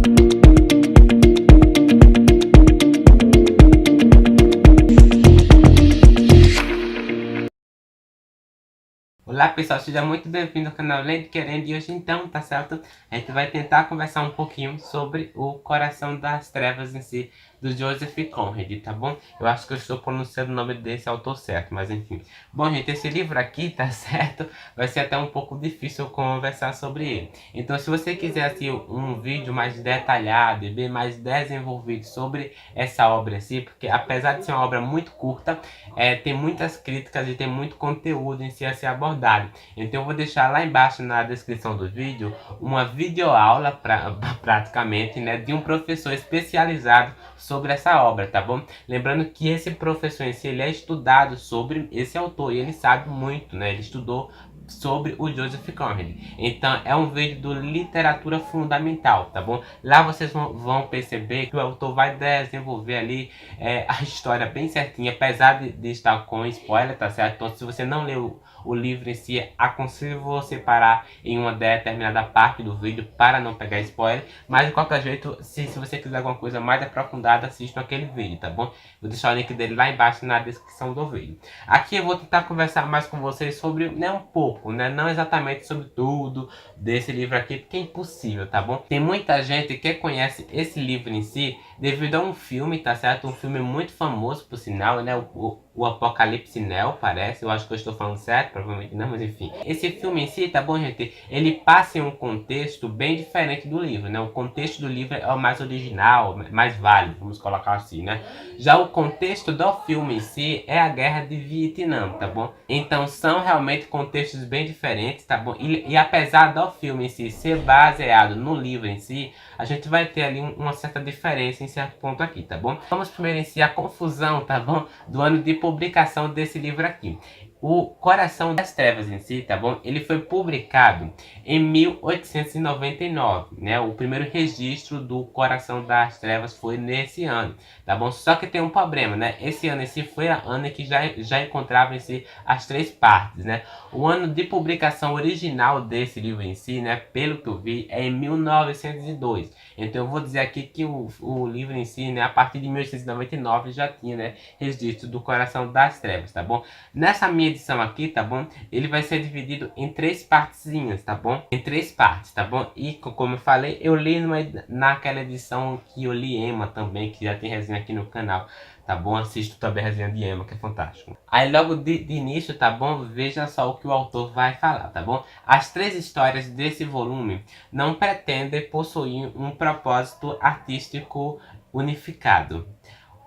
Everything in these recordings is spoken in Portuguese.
Olá pessoal, seja muito bem-vindo ao canal Lendo Querendo, e hoje então, tá certo? A gente vai tentar conversar um pouquinho sobre o Coração das Trevas em si, do Joseph Conrad, tá bom? Eu acho que eu estou pronunciando o nome desse autor certo, mas enfim. Bom gente, esse livro aqui, tá certo? Vai ser até um pouco difícil conversar sobre ele. Então se você quiser assim, um vídeo mais detalhado e bem mais desenvolvido sobre essa obra em si, porque apesar de ser uma obra muito curta, tem muitas críticas e tem muito conteúdo em si a ser abordado. Então eu vou deixar lá embaixo na descrição do vídeo uma videoaula praticamente, né, de um professor especializado sobre essa obra, tá bom? Lembrando que esse professor em si, ele é estudado sobre esse autor e ele sabe muito, né? Ele estudou sobre o Joseph Conrad. Então é um vídeo do Literatura Fundamental, tá bom? Lá vocês vão perceber que o autor vai desenvolver ali a história bem certinha, apesar de estar com spoiler, tá certo? Então se você não leu o livro em si, aconselho você parar em uma determinada parte do vídeo para não pegar spoiler, mas de qualquer jeito, se você quiser alguma coisa mais aprofundada, assista aquele vídeo, tá bom? Vou deixar o link dele lá embaixo na descrição do vídeo. Aqui eu vou tentar conversar mais com vocês sobre, né, um pouco, né, não exatamente sobre tudo desse livro aqui, porque é impossível, tá bom? Tem muita gente que conhece esse livro em si devido a um filme, tá certo? Um filme muito famoso, por sinal, né, o Apocalipse Now, parece, eu acho que eu estou falando certo, provavelmente não, mas enfim. Esse filme em si, tá bom, gente? Ele passa em um contexto bem diferente do livro, né? O contexto do livro é o mais original, mais válido, vamos colocar assim, né? Já o contexto do filme em si é a Guerra de Vietnã, tá bom? Então são realmente contextos bem diferentes, tá bom? E apesar do filme em si ser baseado no livro em si, a gente vai ter ali uma certa diferença em certo ponto aqui, tá bom? Vamos primeiro em si a confusão, tá bom? Do ano de publicação desse livro aqui. O Coração das Trevas em si, tá bom? Ele foi publicado em 1899, né? O primeiro registro do Coração das Trevas foi nesse ano, tá bom? Só que tem um problema, né? Esse ano em si foi a ano que já encontrava em si as três partes, né? O ano de publicação original desse livro em si, né? Pelo que eu vi, é em 1902. Então eu vou dizer aqui que o livro em si, né? A partir de 1899 já tinha, né? Registro do Coração das Trevas, tá bom? Nessa minha edição aqui, tá bom? Ele vai ser dividido em três partezinhas, tá bom? Em três partes, tá bom? E como eu falei, eu li naquela edição que eu li Emma também, que já tem resenha aqui no canal, tá bom? Assisto também a resenha de Emma, que é fantástico. Aí logo de início, tá bom? Veja só o que o autor vai falar, tá bom? As três histórias desse volume não pretendem possuir um propósito artístico unificado.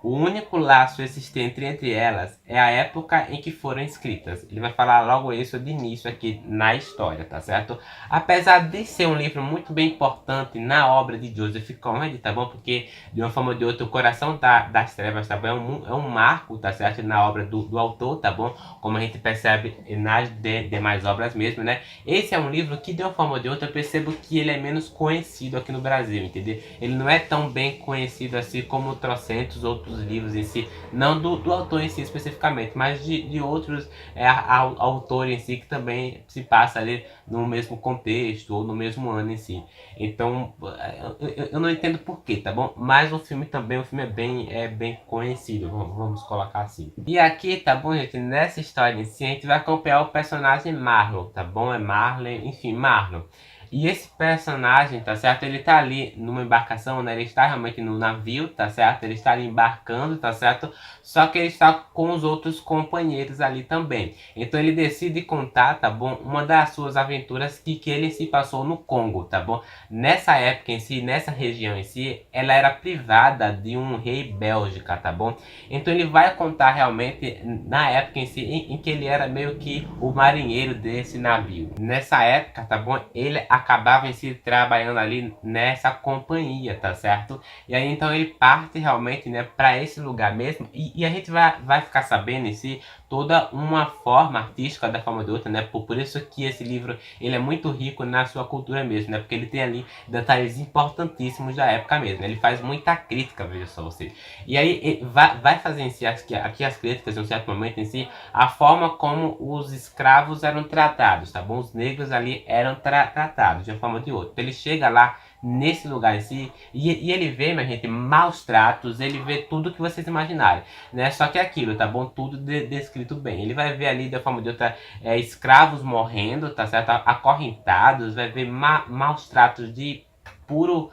O único laço existente entre elas é a época em que foram escritas. Ele vai falar logo isso de início aqui na história, tá certo? Apesar de ser um livro muito bem importante na obra de Joseph Conrad, tá bom? Porque de uma forma ou de outra o Coração das Trevas, tá bom? É um marco, tá certo? Na obra do autor, tá bom? Como a gente percebe nas demais obras mesmo, né? Esse é um livro que de uma forma ou de outra eu percebo que ele é menos conhecido aqui no Brasil, entendeu? Ele não é tão bem conhecido assim como trocentos outros livros em si, não do autor em si especificamente, mas de outros autores em si que também se passa ali no mesmo contexto ou no mesmo ano em si. Então eu não entendo porquê, tá bom? Mas o filme também, o filme é bem conhecido, vamos colocar assim. E aqui, tá bom, gente, nessa história em si a gente vai acompanhar o personagem Marlon, tá bom? É Marlon, enfim, Marlon. E esse personagem, tá certo? Ele tá ali numa embarcação, né? Ele está realmente no navio, tá certo? Ele está ali embarcando, tá certo? Só que ele está com os outros companheiros ali também. Então ele decide contar, tá bom? Uma das suas aventuras que ele se passou no Congo, tá bom? Nessa época em si, nessa região em si, ela era privada de um rei bélgica, tá bom? Então ele vai contar realmente na época em si, em que ele era meio que o marinheiro desse navio. Nessa época, tá bom? Ele acabava em si trabalhando ali nessa companhia, tá certo? E aí então ele parte realmente, né, para esse lugar mesmo, e a gente vai ficar sabendo em si toda uma forma artística da forma de outra, né? Por isso que esse livro ele é muito rico na sua cultura mesmo, né? Porque ele tem ali detalhes importantíssimos da época mesmo. Ele faz muita crítica, veja só você. E aí vai fazer em si aqui as críticas em um certo momento em si, a forma como os escravos eram tratados, tá bom? Os negros ali eram tratados de uma forma ou de outra. Então, ele chega lá nesse lugar em si, e ele vê, minha gente, maus tratos, ele vê tudo que vocês imaginarem, né? Só que é aquilo, tá bom? Tudo descrito bem. Ele vai ver ali, de uma forma ou de outra, escravos morrendo, tá certo? Acorrentados, vai ver maus tratos de puro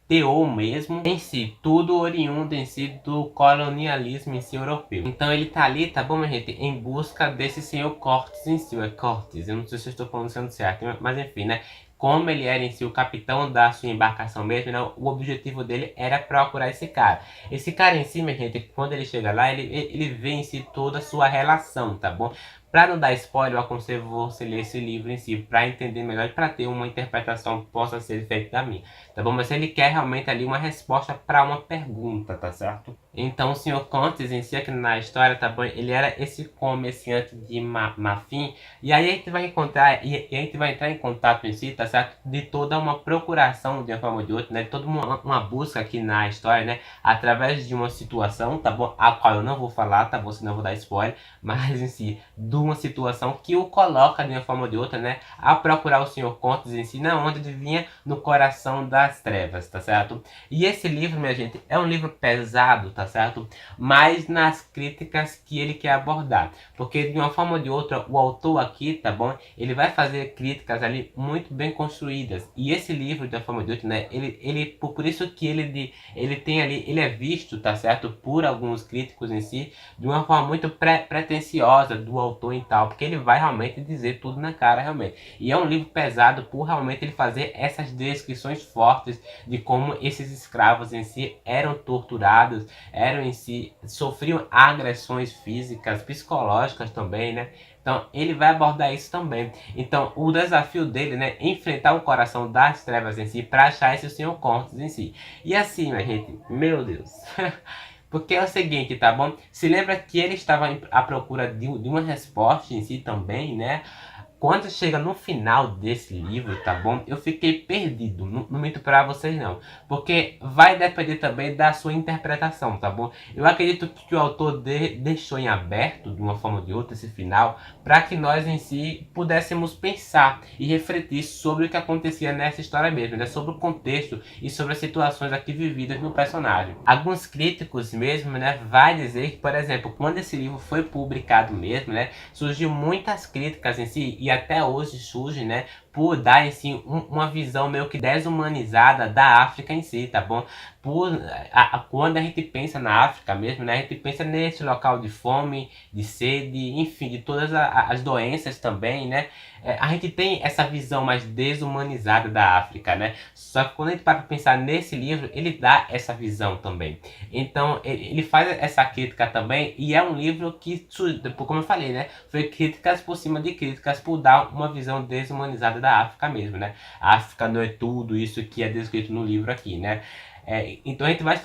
teor mesmo, em si, tudo oriundo em si do colonialismo em si europeu. Então ele tá ali, tá bom, minha gente, em busca desse senhor Cortes em si, é Cortes, eu não sei se eu estou pronunciando certo, mas enfim, né? Como ele era em si o capitão da sua embarcação mesmo, né? O objetivo dele era procurar esse cara. Esse cara em si, minha gente, quando ele chega lá, ele vê em si toda a sua relação, tá bom? Para não dar spoiler, eu aconselho você ler esse livro em si, para entender melhor e para ter uma interpretação que possa ser feita da minha, tá bom? Mas ele quer realmente ali uma resposta para uma pergunta, tá certo? Então o Sr. Contes em si, aqui na história, tá bom? Ele era esse comerciante de marfim, e aí a gente vai encontrar, e a gente vai entrar em contato em si, tá certo? De toda uma procuração de uma forma ou de outra, né? De toda uma busca aqui na história, né? Através de uma situação, tá bom? A qual eu não vou falar, tá bom? Senão eu vou dar spoiler, mas em si, de uma situação que o coloca de uma forma ou de outra, né? A procurar o Sr. Contes em si, na onde ele vinha no coração das trevas, tá certo? E esse livro, minha gente, é um livro pesado, tá certo? Mas nas críticas que ele quer abordar. Porque de uma forma ou de outra, o autor aqui, tá bom? Ele vai fazer críticas ali muito bem construídas. E esse livro, de uma forma ou de outra, né? Por isso que ele tem ali, ele é visto, tá certo? Por alguns críticos em si, de uma forma muito pretensiosa do autor e tal. Porque ele vai realmente dizer tudo na cara, realmente. E é um livro pesado por realmente ele fazer essas descrições fortes de como esses escravos em si eram torturados, eram em si, sofriam agressões físicas, psicológicas também, né? Então ele vai abordar isso também. Então o desafio dele, né, é enfrentar o coração das trevas em si para achar esse Sr. Cortes em si. E assim, minha gente, meu Deus. Porque é o seguinte, tá bom? Se lembra que ele estava à procura de uma resposta em si também, né? Quando chega no final desse livro, tá bom? Eu fiquei perdido, não minto pra vocês não. Porque vai depender também da sua interpretação, tá bom? Eu acredito que o autor deixou em aberto, de uma forma ou de outra, esse final, para que nós em si pudéssemos pensar e refletir sobre o que acontecia nessa história mesmo, né? Sobre o contexto e sobre as situações aqui vividas no personagem. Alguns críticos mesmo, né, vai dizer que, por exemplo, quando esse livro foi publicado mesmo, né, surgiu muitas críticas em si, e até hoje surge, né, por dar em si uma visão meio que desumanizada da África em si, tá bom? Quando a gente pensa na África mesmo, né, a gente pensa nesse local de fome, de sede, enfim, de todas as doenças também, né? A gente tem essa visão mais desumanizada da África, né? Só que quando a gente para pensar nesse livro, ele dá essa visão também. Então, ele faz essa crítica também, e é um livro que, como eu falei, né, foi críticas por cima de críticas por dar uma visão desumanizada da África mesmo, né? A África não é tudo isso que é descrito no livro aqui, né? Então a gente vai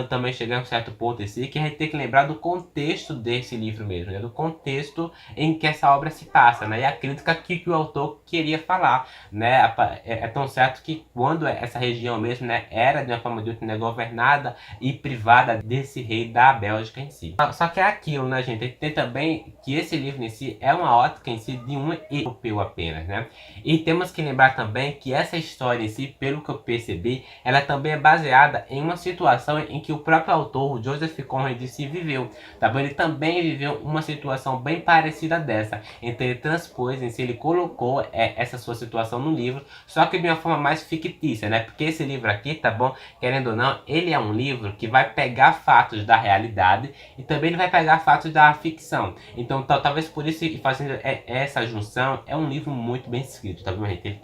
também chegar a um certo ponto assim, que a gente tem que lembrar do contexto desse livro mesmo, né? Do contexto em que essa obra se passa, né? E a crítica que o autor queria falar, né? É tão certo que quando essa região mesmo, né, era de uma forma de outra, né, governada e privada desse rei da Bélgica em si. Só que é aquilo, né, gente? A gente tem também que esse livro em si é uma ótica em si de um europeu apenas, né? E temos que lembrar também que essa história em si, pelo que eu percebi, ela também é baseada em uma situação em que o próprio autor, o Joseph Conrad, se viveu, tá bom? Ele também viveu uma situação bem parecida dessa, então ele transpôs em si, ele colocou essa sua situação no livro, só que de uma forma mais fictícia, né? Porque esse livro aqui, tá bom? Querendo ou não, ele é um livro que vai pegar fatos da realidade e também ele vai pegar fatos da ficção. Então talvez por isso, fazendo essa junção, é um livro muito bem escrito, tá bom, gente?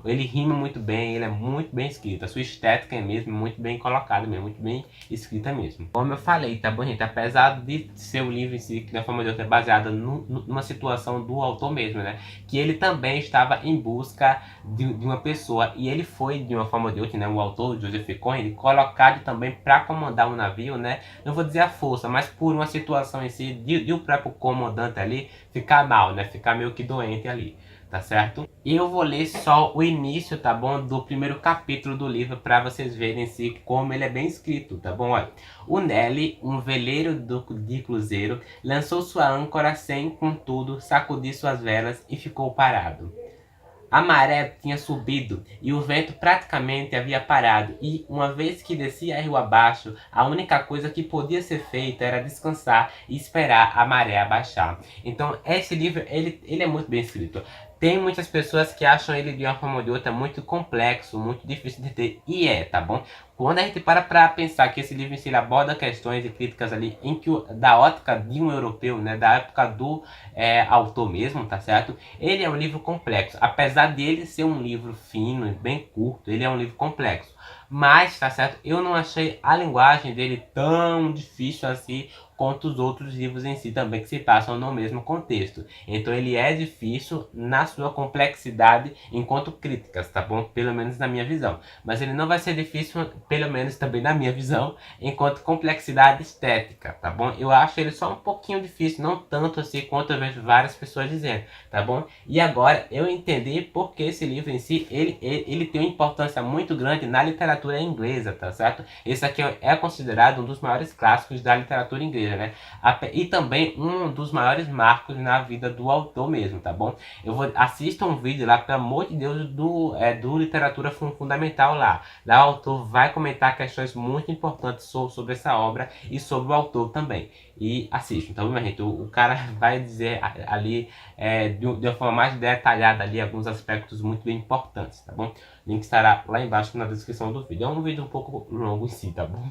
Ele rima muito bem, ele é muito bem escrito, a sua estética é mesmo muito bem colocada mesmo, muito bem escrita mesmo. Como eu falei, tá bom, gente? Apesar de ser um livro em si, que de uma forma de outra é baseada numa situação do autor mesmo, né? Que ele também estava em busca de uma pessoa, e ele foi, de uma forma de outra, né? O autor, Joseph Conrad, colocado também para comandar um navio, né? Não vou dizer a força, mas por uma situação em si, de o próprio comandante ali ficar mal, né? Ficar meio que doente ali. Tá certo? E eu vou ler só o início, tá bom? Do primeiro capítulo do livro para vocês verem se como ele é bem escrito, tá bom? Olha. O Nelly, um veleiro de cruzeiro, lançou sua âncora sem, contudo, sacudir suas velas e ficou parado. A maré tinha subido e o vento praticamente havia parado, e uma vez que descia rio abaixo, a única coisa que podia ser feita era descansar e esperar a maré abaixar. Então esse livro ele é muito bem escrito. Tem muitas pessoas que acham ele de uma forma ou de outra muito complexo, muito difícil de ter, e tá bom? Quando a gente para pensar que esse livro em si ele aborda questões e críticas ali em que da ótica de um europeu, né, da época do autor mesmo, tá certo? Ele é um livro complexo, apesar dele ser um livro fino e bem curto, ele é um livro complexo. Mas, tá certo? Eu não achei a linguagem dele tão difícil assim quanto os outros livros em si também que se passam no mesmo contexto. Então ele é difícil na sua complexidade enquanto críticas, tá bom? Pelo menos na minha visão. Mas ele não vai ser difícil, pelo menos também na minha visão, enquanto complexidade estética, tá bom? Eu acho ele só um pouquinho difícil, não tanto assim quanto eu vejo várias pessoas dizendo, tá bom? E agora eu entendi porque esse livro em si, ele tem uma importância muito grande na literatura inglesa, tá certo? Esse aqui é considerado um dos maiores clássicos da literatura inglesa, né? E também um dos maiores marcos na vida do autor mesmo, tá bom? Assista um vídeo lá, pelo amor de Deus, do Literatura Fundamental lá. Lá o autor vai comentar questões muito importantes sobre essa obra e sobre o autor também. E assista, então, minha gente, o cara vai dizer ali de uma forma mais detalhada ali alguns aspectos muito bem importantes, tá bom? O link estará lá embaixo na descrição do vídeo. É um vídeo um pouco longo em si, tá bom?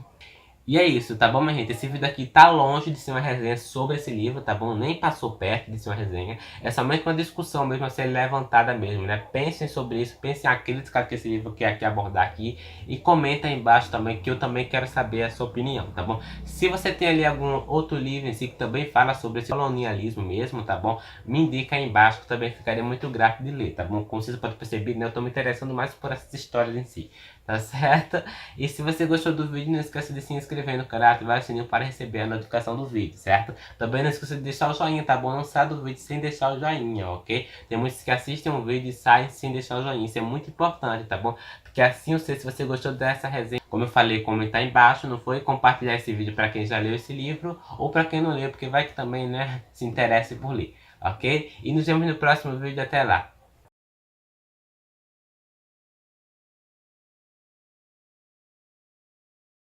E é isso, tá bom, minha gente? Esse vídeo aqui tá longe de ser uma resenha sobre esse livro, tá bom? Nem passou perto de ser uma resenha. É somente uma discussão mesmo a ser levantada mesmo, né? Pensem sobre isso, pensem a crítica que esse livro quer aqui abordar aqui. E comenta aí embaixo também, que eu também quero saber a sua opinião, tá bom? Se você tem ali algum outro livro em si que também fala sobre esse colonialismo mesmo, tá bom? Me indica aí embaixo, que também ficaria muito grato de ler, tá bom? Como vocês podem perceber, né? Eu tô me interessando mais por essas histórias em si, tá certo? E se você gostou do vídeo, não esqueça de se inscrever no canal, ativar o sininho para receber a notificação do vídeo, certo? Também não esqueça de deixar o joinha, tá bom? Não sai do vídeo sem deixar o joinha, ok? Tem muitos que assistem um vídeo e saem sem deixar o joinha, isso é muito importante, tá bom? Porque assim eu sei se você gostou dessa resenha. Como eu falei, comentar aí embaixo, não foi? Compartilhar esse vídeo para quem já leu esse livro ou para quem não leu, porque vai que também, né, se interesse por ler, ok? E nos vemos no próximo vídeo, até lá.